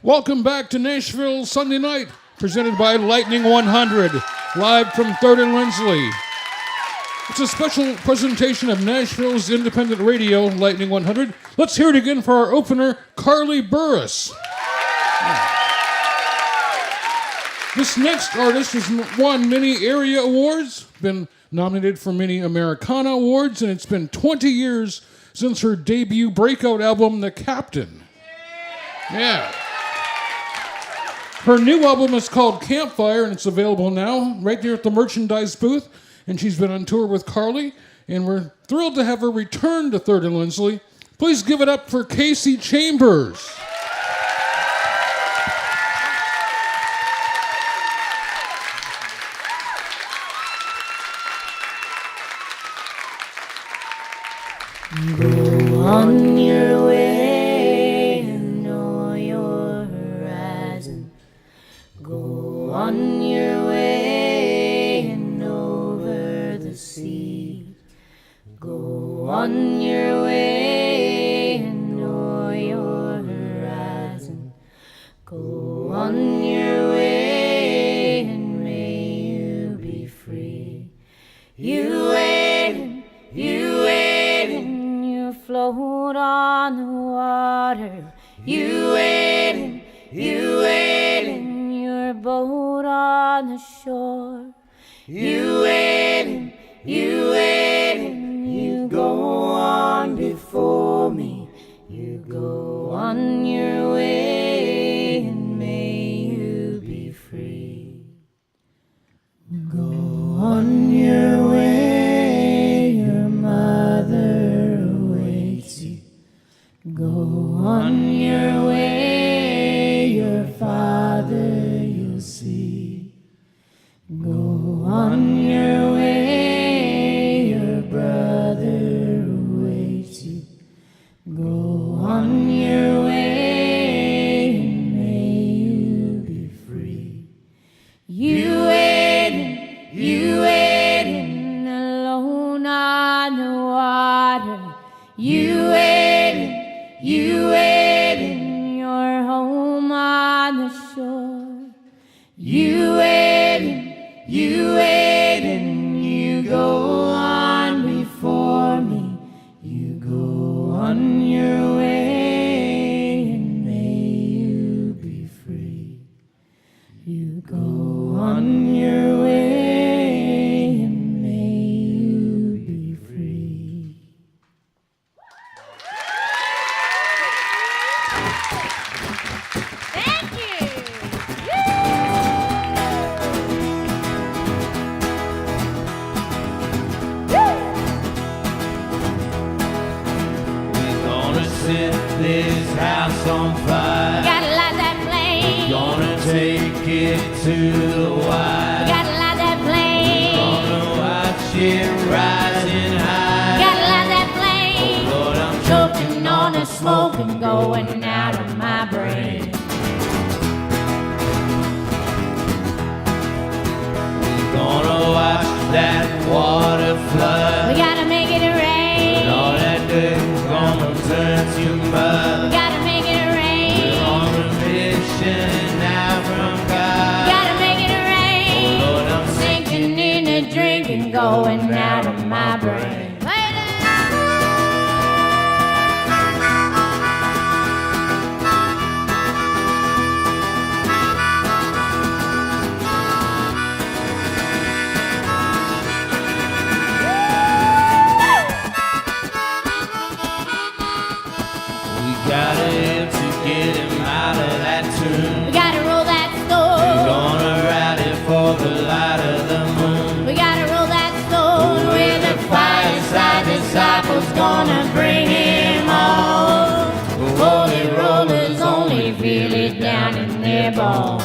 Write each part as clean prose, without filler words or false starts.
Welcome back to Nashville Sunday Night, presented by Lightning 100, live from 3rd and Lindsley. It's a special presentation of Nashville's independent radio, Lightning 100. Let's hear it again for our opener, Carly Burris. This next artist has won many area awards, been nominated for many Americana awards, and it's been 20 years since her debut breakout album, The Captain. Yeah. Her new album is called Campfire, and it's available now right there at the merchandise booth. And she's been on tour with Carly, and we're thrilled to have her return to 3rd and Lindsley. Please give it up for Kasey Chambers. Go on your way and know your horizon. Go on your way and over the sea. Go on your way and know your horizon. Go on your way and may you be free. You waiting, you float on the water. You waiting, your boat on the shore. You waiting, you go on before me. You go on your way and may you be free. Go on your way, your mother awaits you. Go on your way, your father you'll see. Go on your way, your brother awaits you. Go on your way, and may you be free. You waiting alone on the water. You waiting, your home on the shore. You waiting, you go on before me. You go on your way and may you be free. You go on your way and may you be free. Thank you. We're gonna set this house on fire. Gotta light that flame. Gonna take it to the wire. Gotta light that flame. Gonna watch it rising high. Gotta light that flame. Lord, I'm Choking on the smoke and going out of my brain. gonna watch that water flood. We gotta make it rain. And all that dirt's gonna turn to mud. We gotta make it rain. We're on a mission now from God. Gotta make it rain. Oh Lord, I'm Sinking in the drink and going out of my brain. gotta live to get him out of that tomb. We gotta roll that We're stone. gonna rally for the light of the moon. We gotta roll that stone. Where the fireside disciples gonna bring him home. Holy rollers only feel it down in their bones.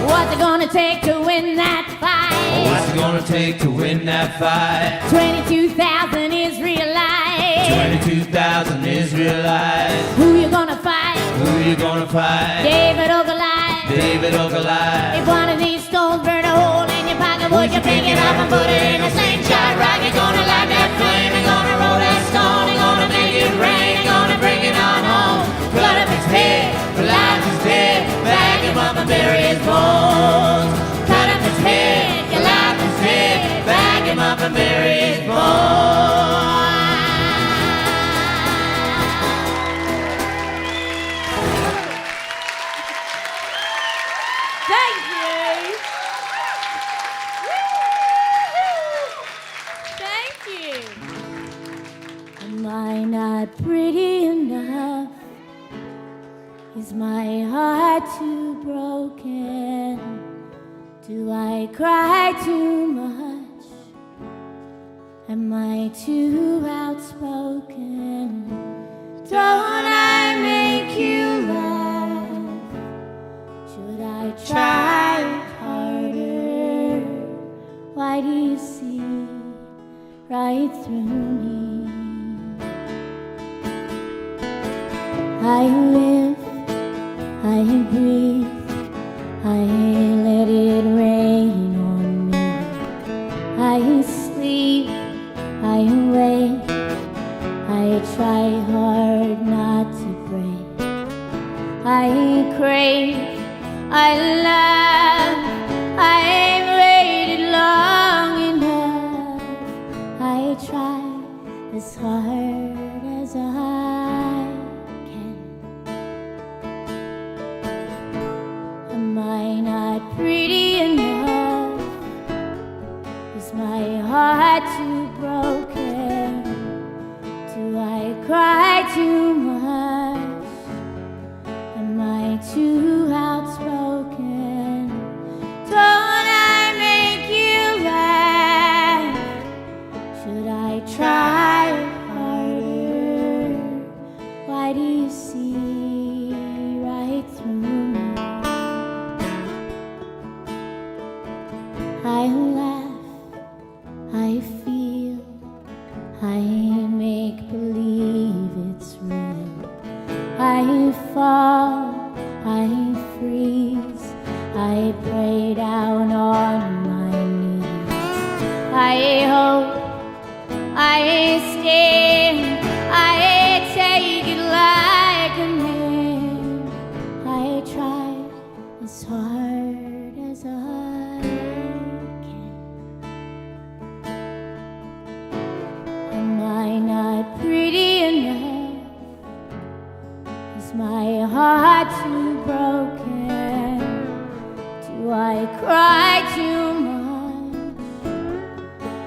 What's it gonna take to win that fight? What's it gonna take to win that fight? 22,000 Israelites. Hey. 22,000 Israelites. Who you gonna fight? Who you gonna fight? David or Goliath? David or Goliath? If one of these stones burn a hole in your pocket, would you pick it up and put it in a slingshot rock? You're gonna light that flame, you're gonna roll that stone, you're gonna make it rain, you're gonna bring it on home. Blood up his head, Elijah's dead, bag him up and bury his bones. Cut up his head, Goliath's dead, bag him up and bury his bones. Thank you. Thank you. Am I not pretty enough? Is my heart too broken? Do I cry too much? Am I too outspoken? Don't I make you laugh? Should I try harder? Why do you see right through me? I live, I breathe, I let it rain on me. I sleep, I wake, I try hard not to break. I crave, I love, I've waited long enough. I try as hard as I can. Am I not pretty enough? Is my heart too broken? Do I cry too much? Am I too outspoken? Don't I make you laugh? Should I try harder? Why do you see right through me? I laugh, I feel, I make believe it's real. I fall, I freeze, I pray down on my knees. I hope, I stand, I take it like a man. I try as hard as I can. Am I not pretty enough? Is my heart too broken? Do I cry too much?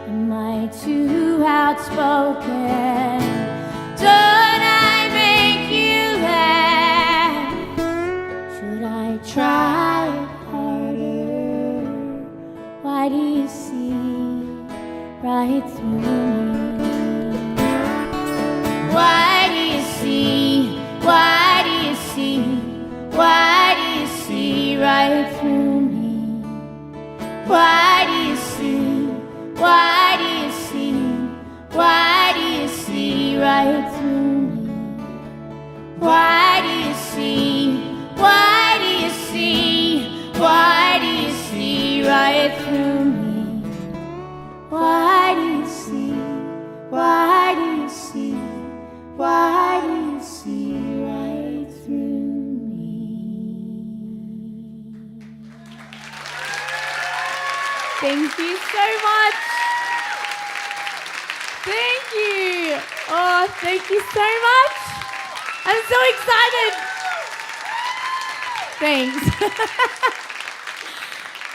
Am I too outspoken? Don't I make you laugh? Should I try harder? Why do you see right through me? Why do you see? Why do you see? Why do you see right through me? Why do you see? Why do you see? Why do you see right through me? Why do you see? Why do you see? Why do you see right through me? Why do you see? Why do you see? Why do you see right through me? Thank you so much. Thank you. Oh, thank you so much. I'm so excited. Thanks.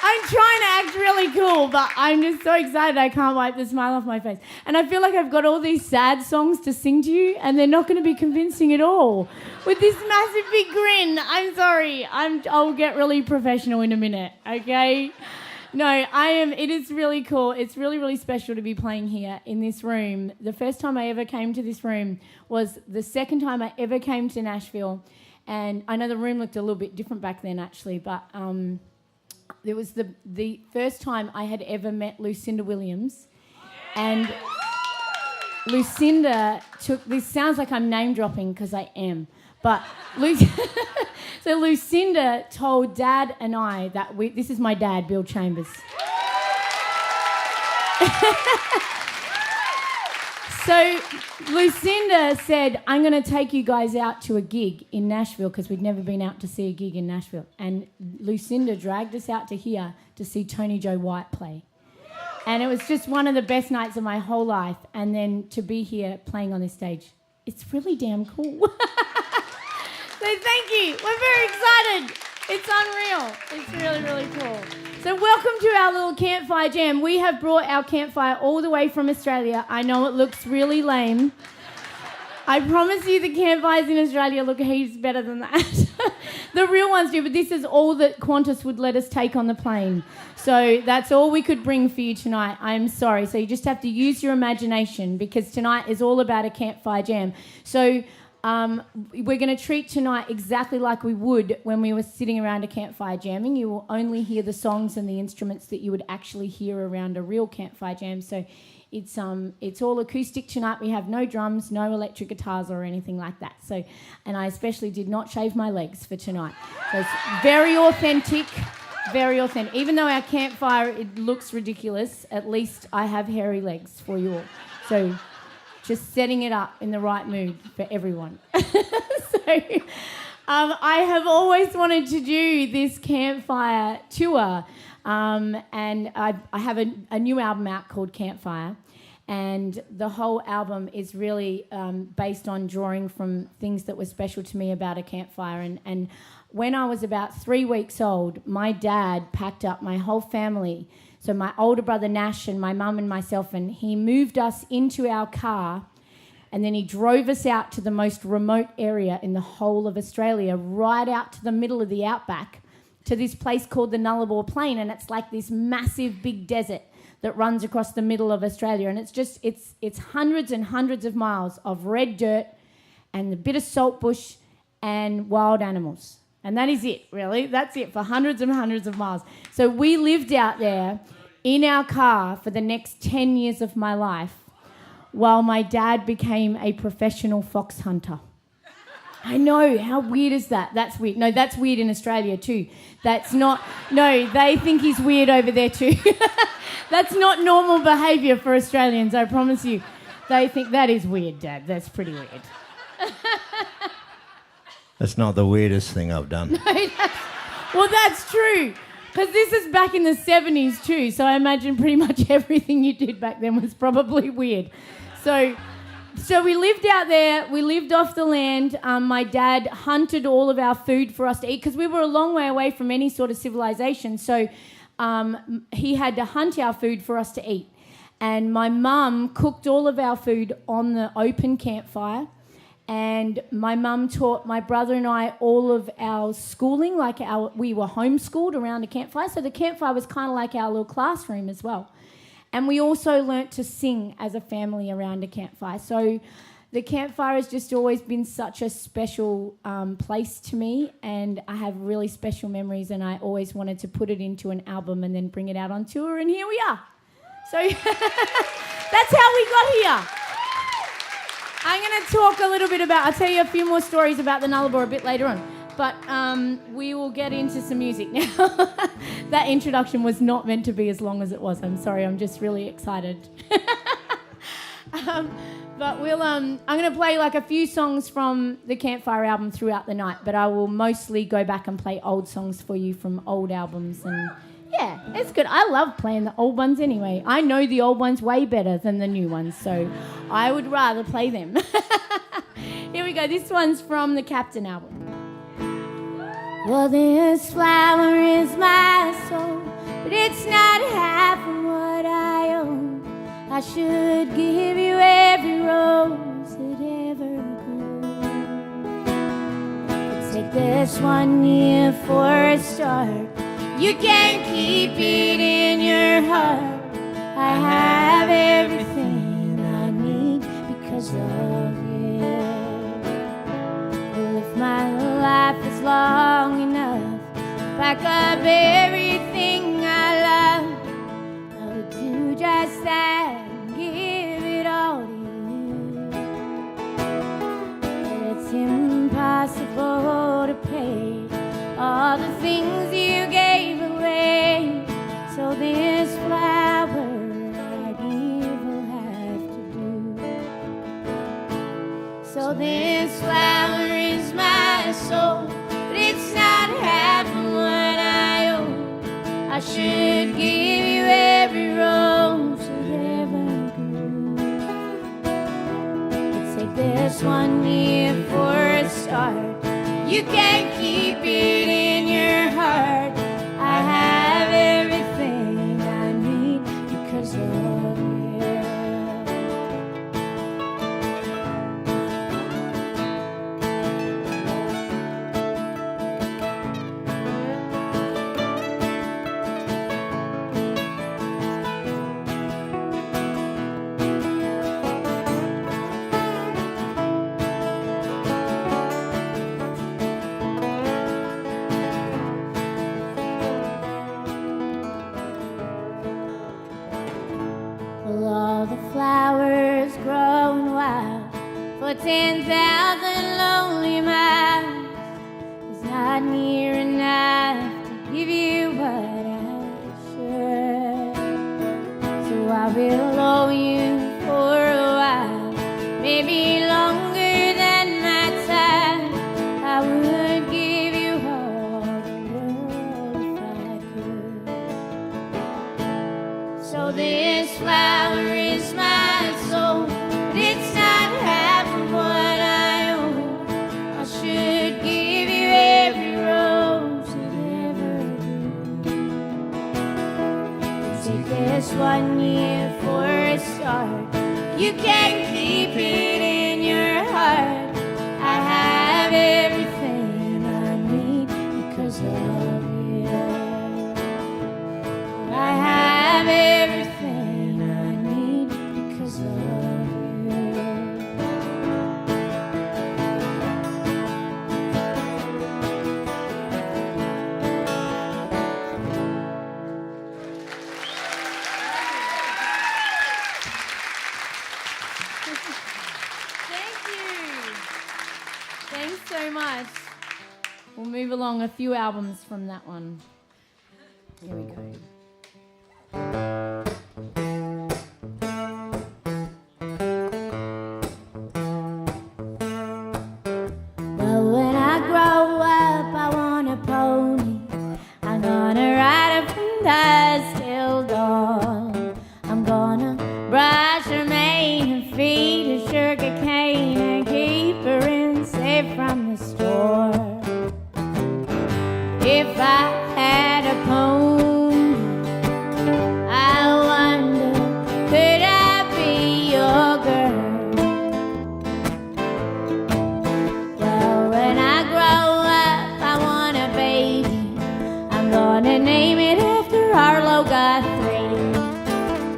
I'm trying to act really cool, but I'm just so excited I can't wipe the smile off my face. And I feel like I've got all these sad songs to sing to you, and they're not going to be convincing at all with this massive big grin. I'm sorry. I'll get really professional in a minute, okay? No, I am. It is really cool. It's really, really special to be playing here in this room. The first time I ever came to this room was the second time I ever came to Nashville. And I know the room looked a little bit different back then, actually, but it was the first time I had ever met Lucinda Williams. And Lucinda took... This sounds like I'm name dropping because I am. But so Lucinda told Dad and I that this is my dad, Bill Chambers. So Lucinda said, I'm going to take you guys out to a gig in Nashville because we'd never been out to see a gig in Nashville. And Lucinda dragged us out to here to see Tony Joe White play. And it was just one of the best nights of my whole life. And then to be here playing on this stage, it's really damn cool. So thank you. We're very excited. It's unreal. It's really, really cool. So welcome to our little campfire jam. We have brought our campfire all the way from Australia. I know it looks really lame. I promise you the campfires in Australia look heaps better than that. The real ones do, but this is all that Qantas would let us take on the plane. So that's all we could bring for you tonight. I'm sorry. So you just have to use your imagination because tonight is all about a campfire jam. So we're going to treat tonight exactly like we would when we were sitting around a campfire jamming. You will only hear the songs and the instruments that you would actually hear around a real campfire jam. So it's all acoustic tonight. We have no drums, no electric guitars or anything like that. So, and I especially did not shave my legs for tonight. So it's very authentic, very authentic. Even though our campfire, it looks ridiculous, at least I have hairy legs for you all. So just setting it up in the right mood for everyone. I have always wanted to do this campfire tour, and I have a new album out called Campfire, and the whole album is really based on drawing from things that were special to me about a campfire. And when I was about 3 weeks old, my dad packed up my whole family. So my older brother Nash and my mum and myself, and he moved us into our car and then he drove us out to the most remote area in the whole of Australia, right out to the middle of the outback, to this place called the Nullarbor Plain, and it's like this massive big desert that runs across the middle of Australia, and it's hundreds and hundreds of miles of red dirt and a bit of salt bush and wild animals. And that is it, really. That's it for hundreds and hundreds of miles. So we lived out there in our car for the next 10 years of my life while my dad became a professional fox hunter. I know, how weird is that? That's weird. No, that's weird in Australia too. That's not... No, they think he's weird over there too. That's not normal behaviour for Australians, I promise you. They think that is weird, Dad. That's pretty weird. That's not the weirdest thing I've done. Well, that's true. Because this is back in the 70s too, so I imagine pretty much everything you did back then was probably weird. So we lived out there, we lived off the land. My dad hunted all of our food for us to eat because we were a long way away from any sort of civilization. So he had to hunt our food for us to eat. And my mum cooked all of our food on the open campfire. And my mum taught my brother and I all of our schooling, we were homeschooled around a campfire. So the campfire was kind of like our little classroom as well. And we also learnt to sing as a family around a campfire. So the campfire has just always been such a special place to me, and I have really special memories, and I always wanted to put it into an album and then bring it out on tour, and here we are. So that's how we got here. I'm going to talk a little bit I'll tell you a few more stories about the Nullarbor a bit later on. But we will get into some music now. That introduction was not meant to be as long as it was. I'm sorry, I'm just really excited. But I'm going to play like a few songs from the Campfire album throughout the night, but I will mostly go back and play old songs for you from old albums. And yeah, it's good. I love playing the old ones anyway. I know the old ones way better than the new ones, so I would rather play them. Here we go. This one's from the Captain album. Well, this flower is my soul, but it's not half of what I own. I should give you every rose that ever grew. But take this one year for a start. You can keep it in your heart. I have everything I need because of you. Well, if my life is long enough, pack up everything I love, I would do just that and give it all to you. impossible to pay all the things you gave away. So this flower I give will have to do. So this flower is my soul, but it's not half of what I owe. I should give you every rose that ever grew. But take this 1 year for a start. You can't keep it in your heart. I have everything I need because of you. Well, all the flowers growing wild for 10,000 lonely miles is not near enough to give you what I should. So I will owe you for a while, maybe longer than my time. I would give you all the world if I could. So this flower is my soul, but it's not half of what I owe. I should give you every rose that ever grew. Take this 1 year for a start. You can't keep it in your heart. I have everything I need because of you. I have everything I need because of you. Thank you. Thanks so much. We'll move along a few albums from that one. Here we go. But when I grow up, I want a pony. I'm gonna ride her from dusk till dawn. I'm gonna brush her mane and feed her sugar cane and keep her in safe from the store. If I had a pony, I wonder, could I be your girl? Well, when I grow up, I want a baby. I'm gonna name it after Arlo Guthrie.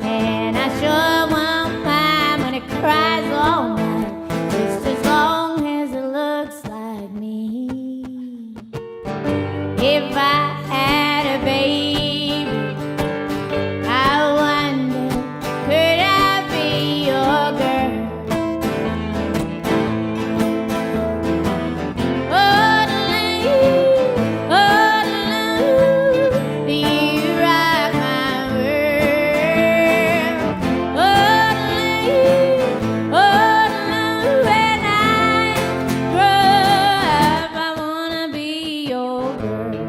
And I sure won't mind when it cries all night, just as long as it looks like me. If I had a baby, I wonder, could I be your girl? You rock my world. When I grow up, I wanna be your girl.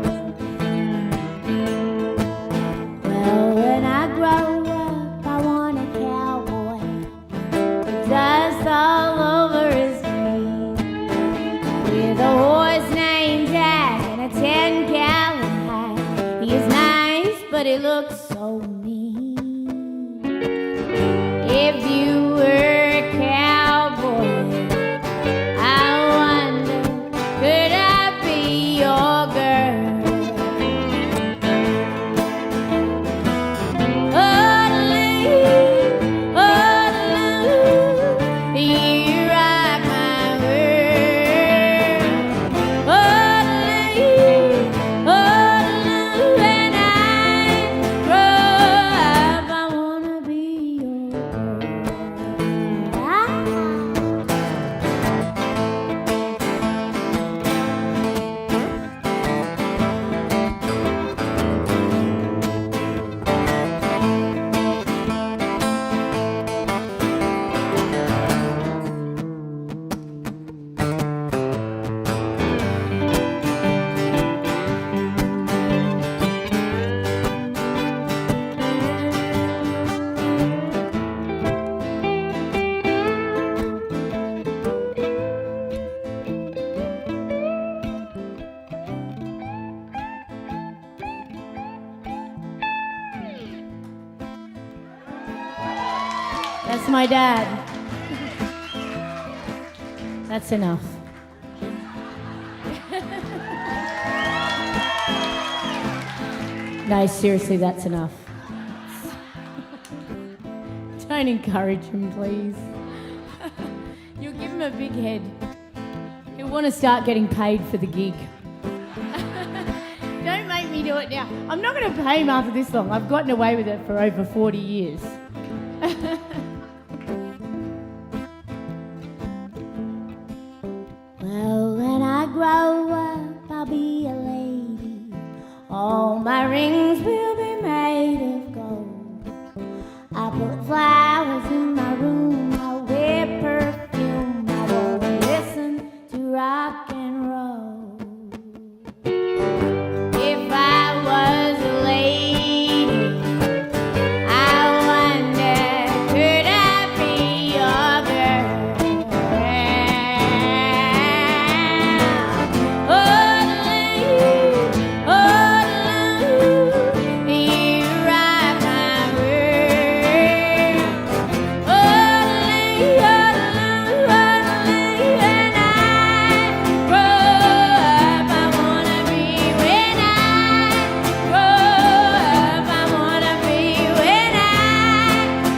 Well, when I grow up, I want a cowboy with dust all over his knee, with a horse named Jack and a 10-gallon hat. He is nice, but he looks so mean. If you were a cowboy, I wonder, could I be your girl? You rock my world. When I grow my dad. That's enough. No, seriously, that's enough. Don't encourage him, please. You'll give him a big head. He'll want to start getting paid for the gig. Don't make me do it now. I'm not going to pay him after this long. I've gotten away with it for over 40 years. Well, when I grow up, I'll be a lady. All my rings will be made of gold. I put flowers in my room. I wear perfume. I won't listen to rock and roll. If I was a lady, I wonder, could I be your girl? You rock my world. When I grow up, I wanna be. When I grow up, I wanna be. When I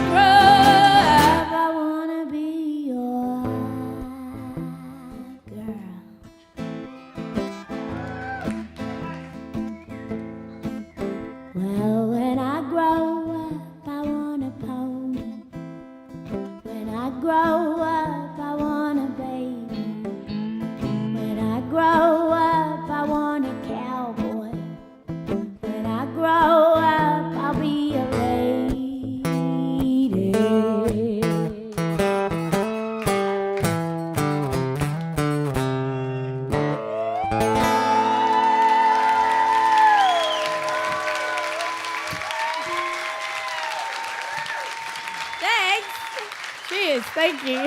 grow up, I wanna be your girl. Well, when I grow up, I want a pony. When I grow up, I want a baby. When I grow up, I want a cowboy. When I grow up, I'll be a lady. Thanks. Cheers. Thank you.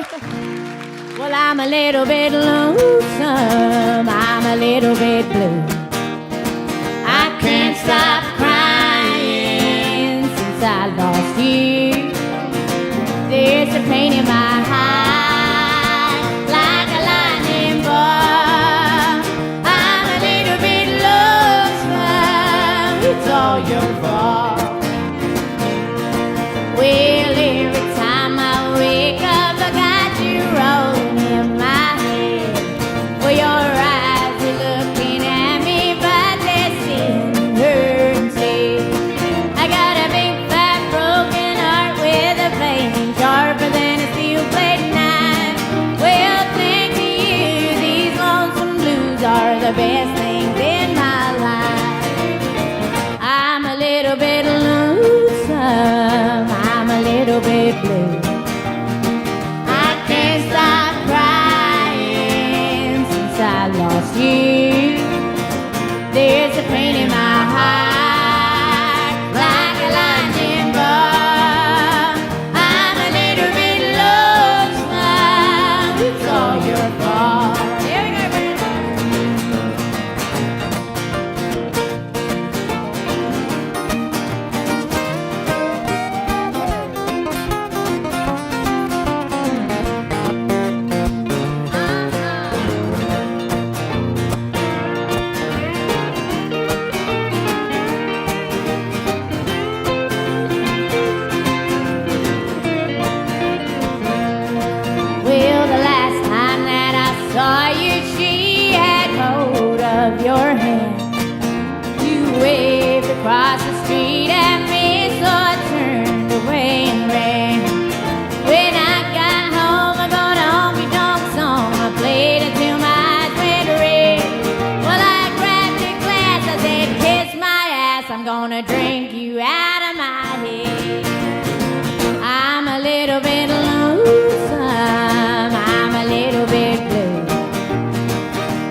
Well, I'm a little bit lonesome, I'm a little bit blue. I can't stop crying since I lost you. There's a pain in my heart, like a lightning bolt. I'm a little bit lonesome, it's all your fault. Well, every time I wake up, I got you rolling in my head. Well, your eyes are looking at me, but they're seeing her instead. I got a big fat broken heart with a flame sharper than a steel blade knife. Well, thanks to you, these lonesome blues are the best things in my life. I'm a little bit lonesome, I'm a little bit blue. I can't stop crying since I lost you. There's a pain in my heart, like a lightning bolt. I'm a little bit lonesome, it's all your fault. Here we go, Well, the last time that I saw you, she had hold of your hand. You waved across the street at me, so I turned away and ran. When I got home, I got a honky-tonk song. I played it till my eyes went red. Well, I grabbed a glass, I said, kiss my ass, I'm gonna drink you out of my head. I'm a little bit lonesome, I'm a little bit blue.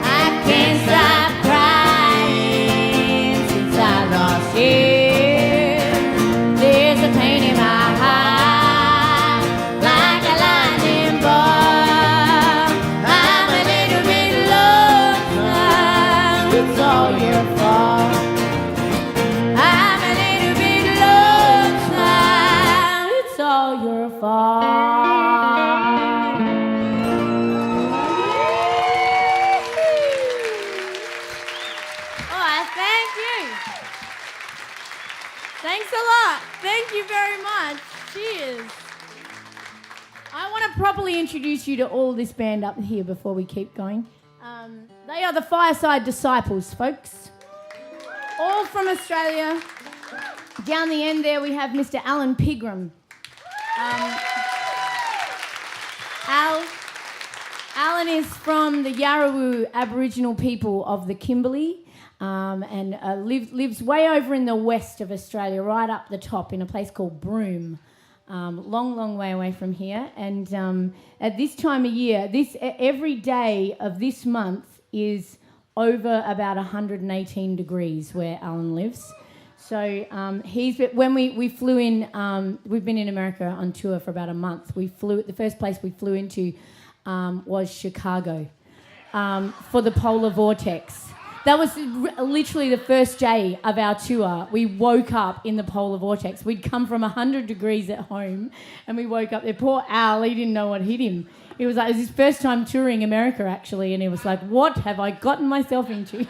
I can't stop crying since I lost you. introduce you to all this band up here before we keep going. They are the Fireside Disciples, folks. All from Australia. Down the end there we have Mr. Alan Pigram. Alan is from the Yarrawoo Aboriginal people of the Kimberley, and lives way over in the west of Australia, right up the top in a place called Broome. Long way away from here. And at this time of year, every day of this month is over about 118 degrees where Alan lives. So when we flew in, we've been in America on tour for about a month. The first place we flew into was Chicago for the polar vortex. That was literally the first day of our tour. We woke up in the polar vortex. We'd come from 100 degrees at home and we woke up there. Poor Al, he didn't know what hit him. It was his first time touring America, actually, and he was like, what have I gotten myself into?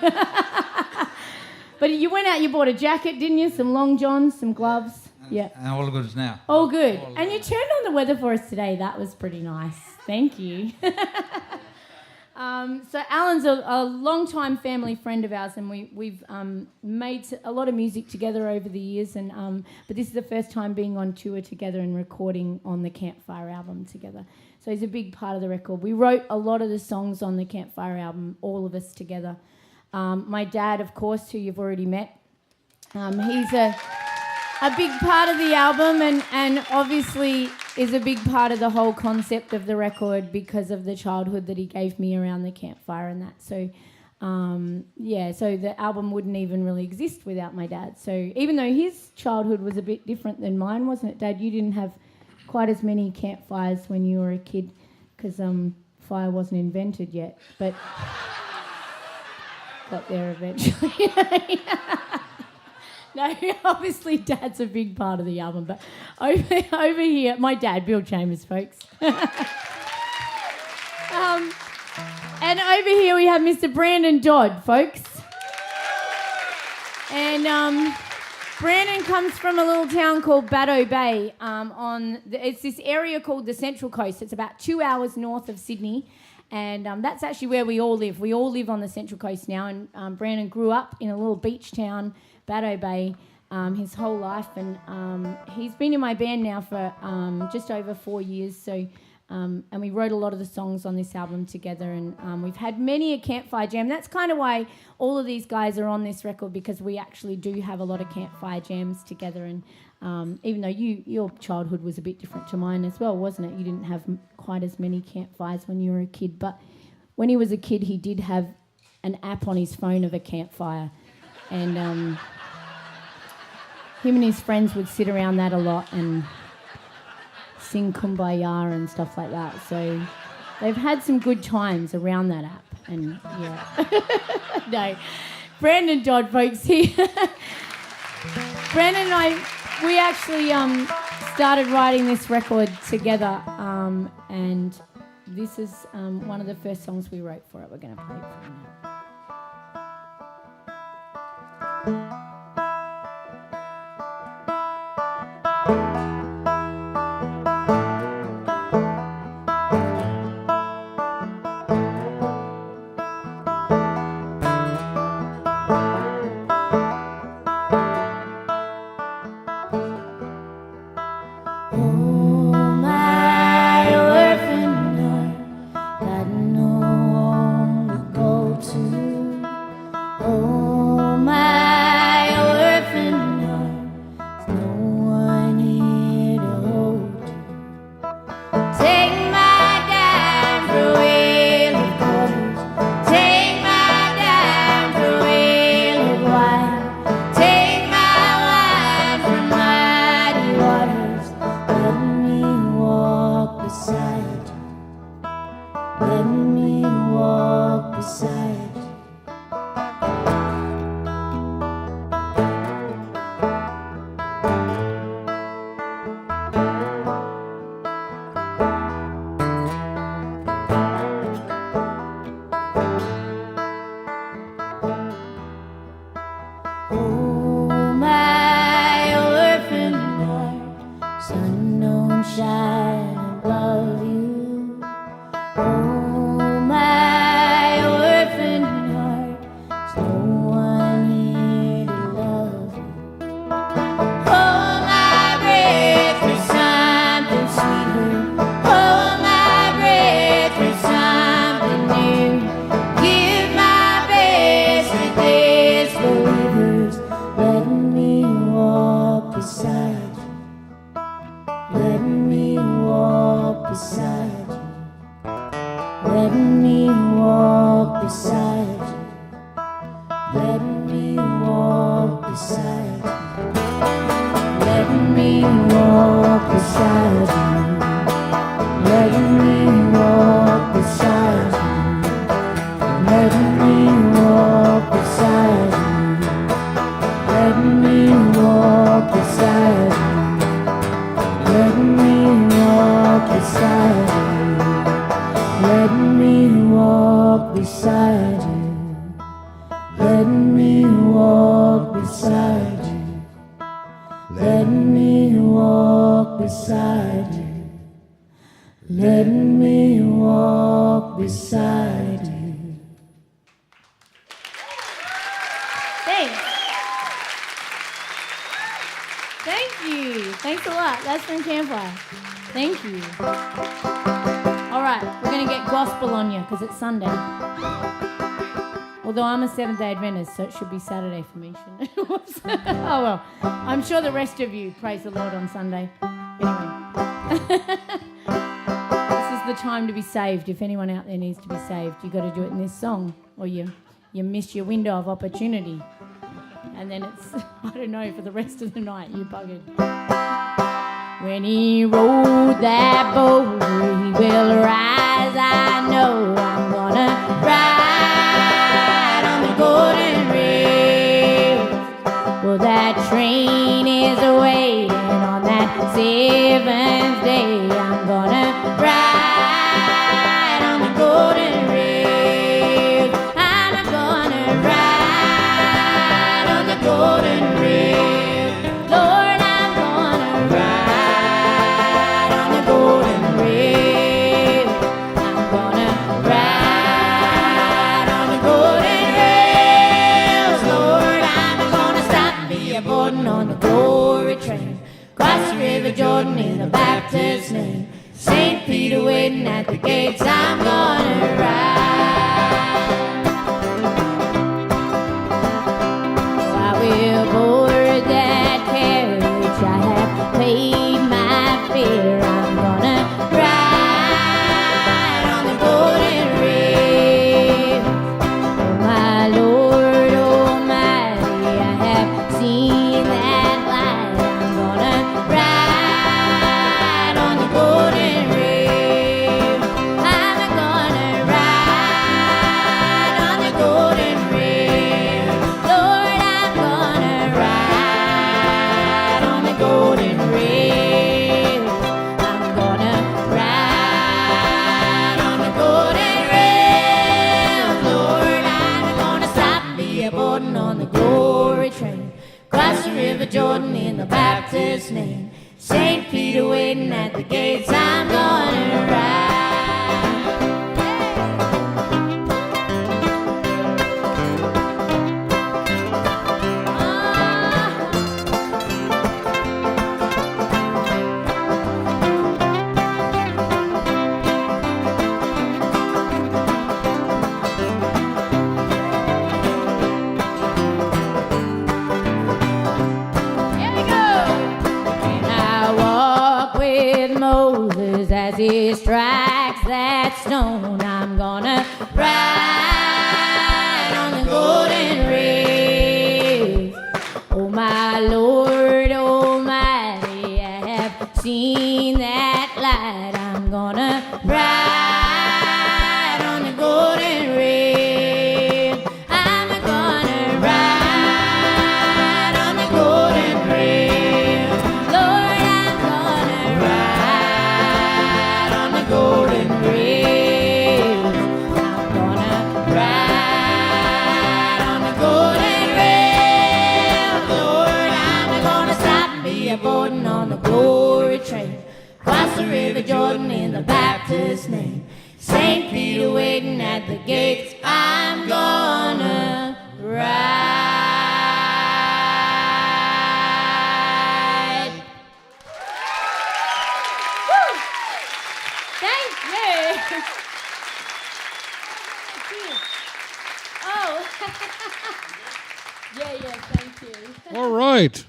But you went out, you bought a jacket, didn't you? Some long johns, some gloves. Yeah. And all good as now. All good. And you turned on the weather for us today. That was pretty nice. Thank you. So Alan's a long-time family friend of ours, and we've made a lot of music together over the years. And but this is the first time being on tour together and recording on the Campfire album together. So he's a big part of the record. We wrote a lot of the songs on the Campfire album, all of us together. My dad, of course, who you've already met, he's a big part of the album and obviously is a big part of the whole concept of the record because of the childhood that he gave me around the campfire and that. So, so the album wouldn't even really exist without my dad. So even though his childhood was a bit different than mine, wasn't it, Dad? You didn't have quite as many campfires when you were a kid because fire wasn't invented yet, but got there eventually. No, obviously Dad's a big part of the album, but over here, my dad, Bill Chambers, folks. And over here we have Mr. Brandon Dodd, folks. And Brandon comes from a little town called Baddo Bay. It's this area called the Central Coast. It's about 2 hours north of Sydney. And that's actually where we all live. We all live on the Central Coast now. And Brandon grew up in a little beach town, Baddo Bay, his whole life. And he's been in my band now for just over 4 years. So, and we wrote a lot of the songs on this album together. And we've had many a campfire jam. That's kind of why all of these guys are on this record, because we actually do have a lot of campfire jams together. And even though your childhood was a bit different to mine as well, wasn't it? You didn't have quite as many campfires when you were a kid. But when he was a kid, he did have an app on his phone of a campfire. And him and his friends would sit around that a lot and sing Kumbaya and stuff like that. So they've had some good times around that app. And yeah. No. Brandon Dodd, folks. Brandon and I, we actually started writing this record together, and this is one of the first songs we wrote for it. We're going to play it for you now. Sun don't shine above you. walk beside you. Let me walk beside you. Let me walk beside you. Let me walk beside you. Let me walk beside you. Let me walk beside you. Let me walk beside you. Let me walk beside you. Let me walk beside you. Let me walk beside you. Let me walk beside you. Thanks. Thank you. Thanks a lot. That's from Campfire. Thank you. All right, we're going to get gospel on you because it's Sunday. Although I'm a Seventh-day Adventist, so it should be Saturday for me, shouldn't it? Whoops. Oh, well. I'm sure the rest of you praise the Lord on Sunday. Anyway. This is the time to be saved. If anyone out there needs to be saved, you've got to do it in this song or you miss your window of opportunity. And then it's, I don't know, for the rest of the night, you're buggered. When he rode that boat, he will rise, I know I'm gonna ride on the golden rails. Well, that train is waiting on that seventh day. I'm gonna ride on the golden rails. I'm gonna ride on the golden rails. Lord, I'm gonna ride on the golden rails. I'm gonna ride on the golden rails. Lord, I'm gonna stop and be a boarding on the glory train. Cross the river Jordan in the Baptist name. St. Peter waiting at the gates. I'm gonna ride. I will board that carriage. I have paid my fare. I'm gonna ride on the golden rails. Oh my Lord Almighty, I have seen that light. I'm gonna ride on the golden rails. I'm gonna ride on the golden rails. Lord, I'm gonna ride on the golden rails. I'm gonna ride on the golden rails. Lord, I'm gonna stop and be a boarding on the glory train. Cross the river Jordan in the Baptist name. St. Peter waiting at the gates. I'm gonna ride. Here we go. And I walk with Moses as he strikes that stone. I'm gonna ride on the golden rails. Oh my Lord Almighty, I have seen that light. I'm gonna ride on the golden rail. I'm gonna ride on the golden rail. Lord, I'm gonna ride on the golden rail. I'm gonna ride on the golden rail. Lord, I'm gonna stop and be a boarding on the glory train. Cross the river Jordan in the Baptist name. St. Peter waiting at the gates. I'm gonna ride. Woo! Thank you. Oh. yeah, thank you. All right.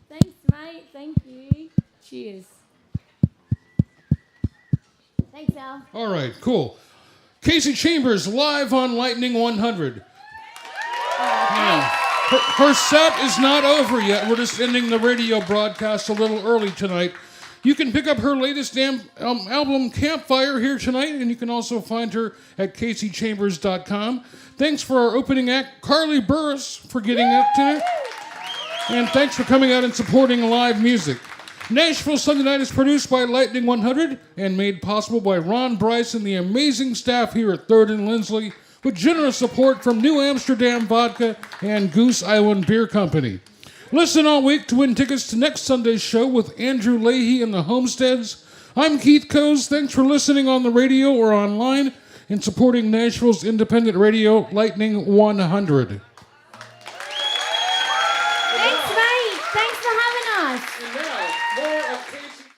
Thanks, mate. Thank you. Cheers. Thanks, Al. All right, cool. Kasey Chambers live on Lightning 100. Yeah. Her set is not over yet. We're just ending the radio broadcast a little early tonight. You can pick up her latest album, Campfire, here tonight, and you can also find her at KaseyChambers.com. Thanks for our opening act, Carly Burris, for getting up tonight. And thanks for coming out and supporting live music. Nashville Sunday Night is produced by Lightning 100 and made possible by Ron Bryce and the amazing staff here at 3rd and Lindsley, with generous support from New Amsterdam Vodka and Goose Island Beer Company. Listen all week to win tickets to next Sunday's show with Andrew Leahy and the Homesteads. I'm Keith Coase. Thanks for listening on the radio or online and supporting Nashville's independent radio, Lightning 100. Thanks, mate. Thanks for having us.